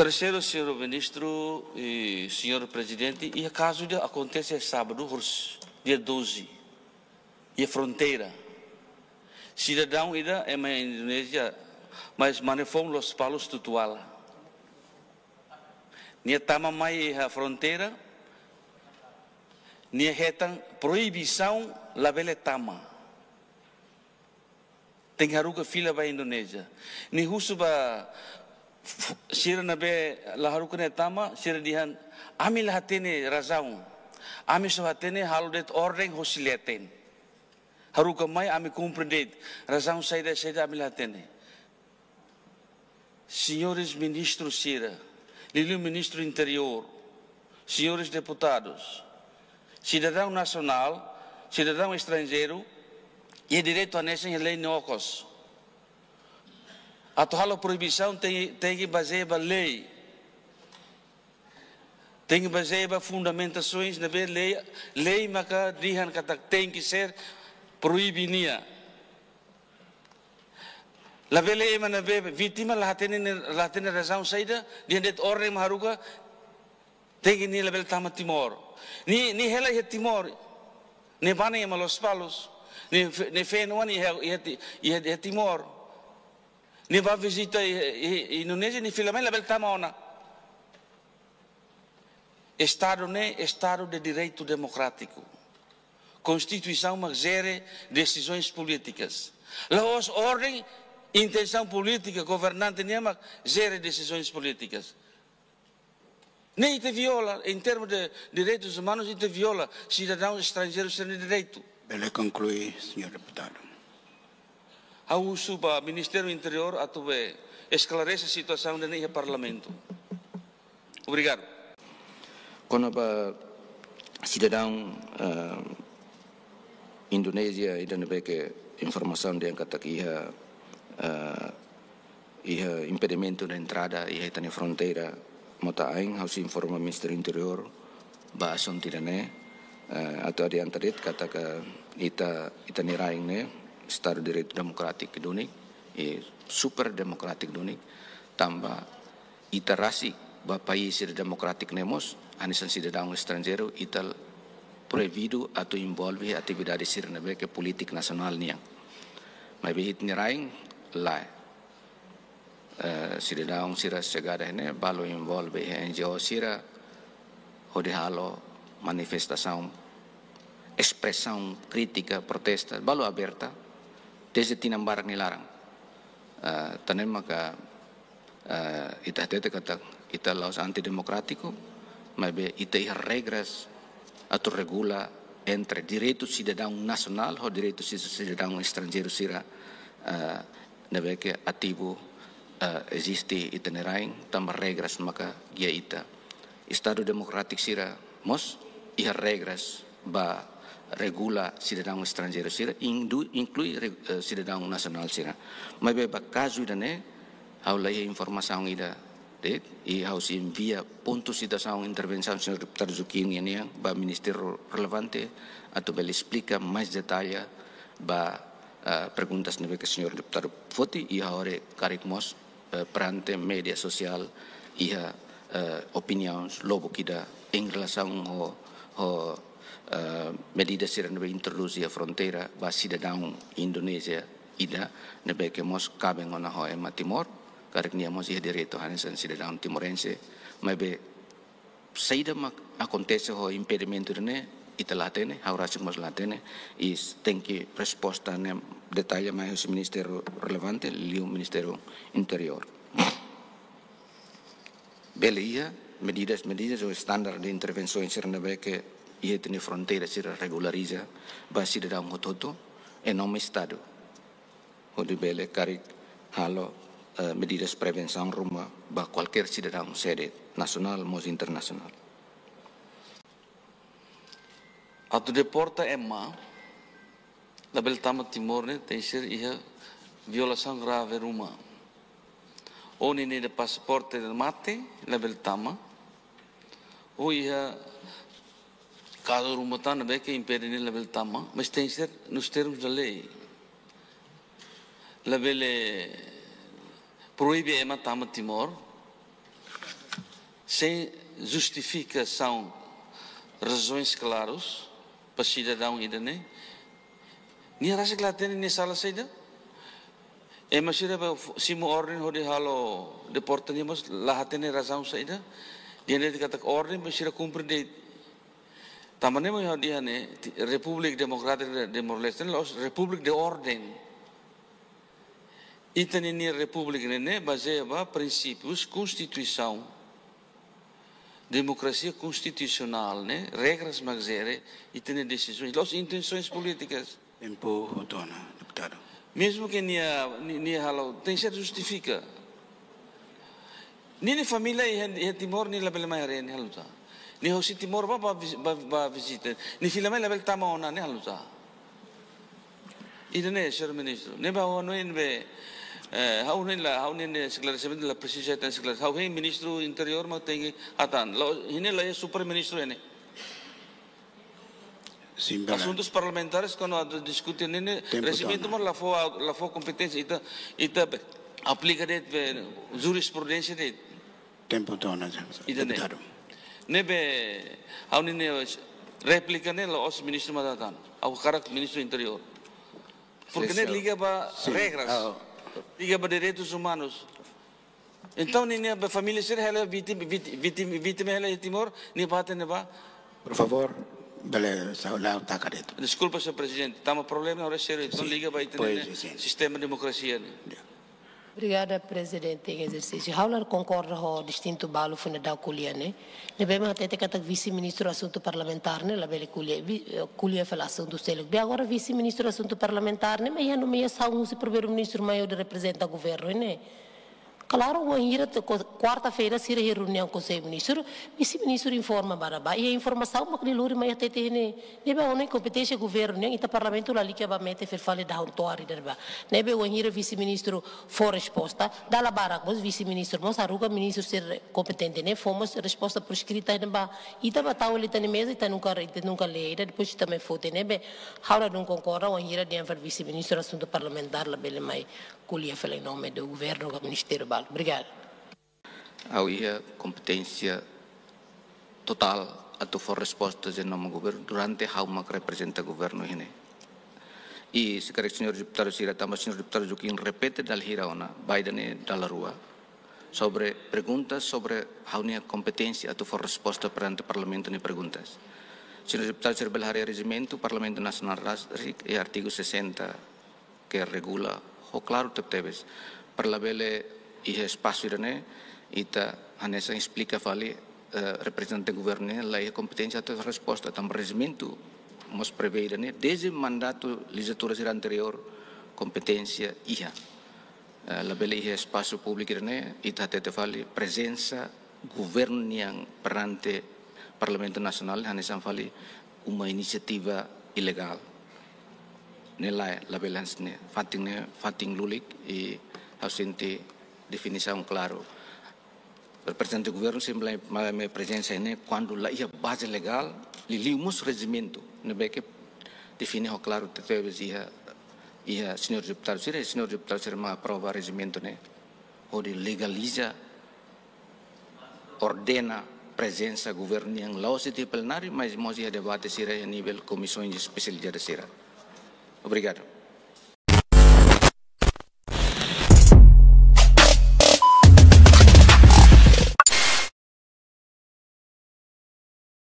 Terceiro, senhor ministro e senhor presidente, e a caso de acontece sábado, dia 12, e a fronteira. Cidadão ida é uma Indonésia, mas manifestam los palos tutuala. Nia tama mai a fronteira, nia retan proibição labele tama. Tem haruka fila ba Indonésia. Ni husu ba sira nabe laharuka ne tama, sira dihan amil hatene razão. Ami so hatene haludet ordem hosiliaten. Haruka mai ami compreender razão saída amil hatene. Senhores ministros Sira, Lili ministro interior, senhores deputados, cidadão nacional, cidadão estrangeiro, e direito a nessa lei nocos. A tua proibição tem que basear na lei, tem que basear na fundamentações na lei, mas que tem que ser proibida. La vele ema na vítima la hatene razão saída diante ordem maharuka tem que ni la vele tama Timor ni hela he Timor ni bana ema los palos ni fenoan he Timor ni va visita Indonésia ni filame la vele tama ona Estado de direito democrático, Constituição mas gere decisões políticas, laos ordem intenção política, governante nema gera decisões políticas. Nem te viola, em termos de direitos humanos, te viola cidadãos estrangeiros sem direito. Ele conclui, senhor deputado. A uso para o Ministério do Interior a tuve esclarecer a situação do Parlamento. Obrigado. Quando para cidadão Indonésia e dan que informação de angkat aqui impedimento da entrada e na fronteira mota aing harus informa Ministério Interior ba ason tirane atau di antarit kata ke ita niraing ne Estado de Direito Democrático dunik e super democrático dunik tambah ita rasi ba país democrático nemos anisan cidadão estrangeiro ital proibido atau envolve atividade sirnabe ke politik nasional niang mai bihit niraing lai cidadão sira chegada ne balo envolve NGO sira hode halo manifestação expressão crítica protesta balo aberta desde tinambarak nilarang tanen maka ita tete kata ita laos antidemocrático mas be ita regras atau regula entre direito cidadão nacional ou direito cidadão estrangeiro sira que ativo existe itineraing tambah regras maka dia ita Estado democrático sira mos ia regras ba regula cidadão estrangeiro sira inclui cidadão nacional sira mas be caso idane au lai informação ida e harus envia pontos situação intervenção senhor deputado Zucchini yang ba ministério relevante atau bel explica mais detalhe ba perguntas nebe que senhor deputado Foti e agora caricmos perante media sosial e opiniões logo kita em relação ao medidas que nebe introduzir a fronteira ba cidadão Indonésia ida nebe que mos cabem ona ho ema Timor karek niamos ia direito hanesan cidadão timorense mas be saída acontece o impedimento ne ita latene hauracimos latene e tem que resposta ne detalhe mais o ministério relevante e o ministério interior belia medidas o standar de intervenção sirnabe que ia tem fronteira sira regulariza ba cidadão hototo e nome estado o de bele karek halo medidas prevenção rumah ba qualquer cidadão sede nacional ou internacional. Atau deporta Emma, label tama Timor ne tem ser ia violação grave rumah. Ou ni de passaporte de mate label tama, ou ia caso rumah tan be que impede ni label tama, mas tem ser nos termos da lei. Label proíbe Emma tama Timor, sem justificação, razões claras para cidadão ainda, né? Ni rasa que lá tem nem sala saída. Mas se uma ordem hode halo deportan ni mas lá tem razão saída. Dia ni kata ordem mas sira cumprir de. Tamane mo dia ne Republik Demokratik Timor-Leste los Republik de ordem. Itani ni Republik ne baseia princípios, constituição, democracia constitucional, né? Regras magzere, itani decisões, los intenções políticas. Tempo, dona, deputado. Mesmo que ni halo, tem que justifica. Ni família e Timor ni label mai ni haluta. Ni hosi Timor ba visita. Ni filame label tama ona ni haluta. Idane, Sr. Ministro. Ne ba ono inbe hau ni esclarecimento la precisa tan esclarecimento. Hau Ministro Interior ma tengi atan. Hine la Super Ministro ene. Asuntos parlamentares quando discutem recebimento mas lá for competência ita aplica de jurisprudência de tempo dona deputado nebe ao nene réplica nela os ministro madatan ao cara ministro interior porque ne liga para regras liga para direitos humanos então nene a família ser ela vítima ela em Timor ni bate ne ba por favor. Desculpa, Sr. Presidente, estamos problema agora sério, então liga para o sistema de democracia. Obrigada, Presidente, em exercício. Haular concorda com o distinto balo fundador Culia, né? Devemos até ter que vice-ministro do assunto parlamentar, né? La bele Culia fala assunto célio. Bem agora vice-ministro do assunto parlamentar, né? Mas já não me é só um primeiro-ministro maior de representa o governo, né? Claro, quarta-feira se reunião com o Conselho-Ministro, vice-ministro informa barabá e a informação mas que luri mas até tem nebe uma competência governo né ita parlamento lá que abamente fer fale da autori derba nebe o hira vice-ministro for resposta dala barak mas vice-ministro mas aruga ministro ser competente né fomos resposta por escrita derba ita batau ele tem mesa ita nunca lê depois também fote nebe haura não concorda o hira de enfer vice-ministro assunto parlamentar lá bele mai Culia fala em nome do governo do Ministério Balo. Obrigado. Havia competência total atau for respostas em nome do governo durante a uma que representa o governo ini. E se quer senhor deputado Sira também senhor deputado Joaquim repete dal hira ona Biden dalla rua sobre perguntas sobre a competência atau for resposta perante o parlamento ni perguntas. Senhor deputado Sir Belhari regimento Parlamento Nacional e artigo 60 que regula o claro teves para la bele e espaço irane ita anessa explica fali representante governo la competência a resposta tam regimento mos prevê irane desde mandato legislatura anterior competência ia la bele e espaço público irane ita te fali presença governo yang perante Parlamento Nacional anessa fali uma iniciativa ilegal nela la balance ne fating lulik e ausente definição claro representante do governo sempre a presença ne quando la ia base legal lilimos regimento ne que define claro teve ia senhor deputado ser ma aprova regimento ne onde legaliza ordena presença governo yang laos di plenário mas mos ia debate sira a nível comissões especializadas sira. Obrigado.